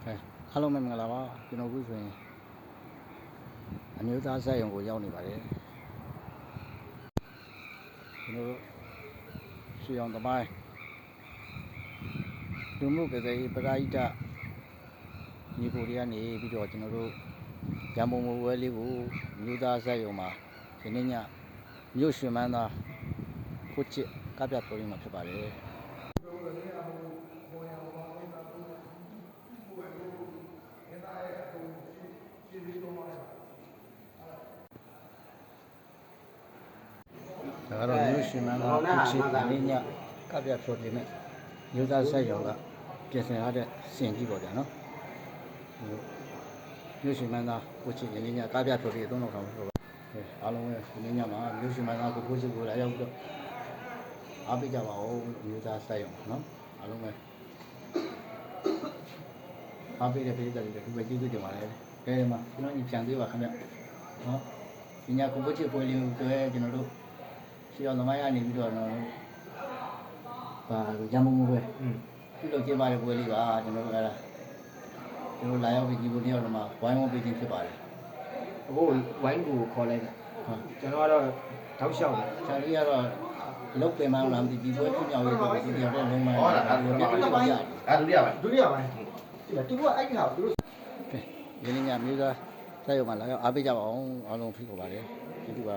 အားလုံးပဲမင်္ဂလာပါကျွန်တော်အခုဆိုရင်အမျိုးသားဇာတ်ရုံကိုရောက်နေပါတယ်ကျွန်တော်တို့ရွှေအောင်သမိုင်းလူမှုကစားရေးပရိဒညီကိုတွေကနေပြီးတော့ကျွန်တော်တို့ရန်ပုံငွေဝဲလေးကိုအမျိုးသားဇာတ်ရုံမှာဒီနေ့ညမြို့ရွှေမန်းသားခုချစ်ကပြပြောရင်းမှာဖြစ်ပါတယ်ဒါကတော့မြို့ရှင်မန်းသားခုချစ်ဒီနေ့ညကပြပြောပြနေမြို့သားဇာတ်ရုံကပြင်ဆင်ရတဲ့စင်ကြီးပေါ့ဗျာနော်မြို့ရှင်မန်းသားခုချစ်ဒီနေ့ညကပြပြောပြသုံးတော့ဆောင်ဆိုပါအားလုံးပဲဒီနေ့ညမှာမြို့ရှင်မန်းသားခုချစ်ကိုလာရောက်ပြီးတော့အားပေးကြပါဦးမြို့သားဇာတ်ရုံနော်အားလုံးပဲအားပေးတဲ့ပြည်သူတွေဒီပဲကျေးဇူးတင်ပါတယ်ကဲမှာကျွန်တော်ညီပြန်သေးပါခင်ဗျနော်ဒီညခုချစ်ပွဲလေးကိုကျွန်တော်တို့ရှေ့အောင်သမိုင်းကနေပြီးတော့ရန်ပုံငွေပဲပြုလုပ်ကျင်းပတဲ့ပွဲလေးပါကျွန်တော်တို့အဲ့ဒါကျွန်တော်လာရောက်ပြီးဒီကိုတယောက်တော့မှဝိုင်းဝန်းပေးခြင်းဖြစ်ပါတယ်အခုဝိုင်းကိုခေါ်လိုက်တာကျွန်တော်ကတော့တောက်လျှောက်တယ်ဆရာကြီးကတော့လုတ်ပင်မှန်းလားမသိဒီပွဲပြမြောက်ရေးကိုဒီတယောက်တည်းလုံးမှန်းဟုတ်လားအဲ့ဒုတိယပိုင်းဒီကအဲ့ဒီဟာသူတို့ကဲရင်းညမျိုးသားစက်ရုံမှာလာရောက်အားပေးကြပါအောင်အားလုံးဖိတ်ခေါ်ပါတယ်ဒီက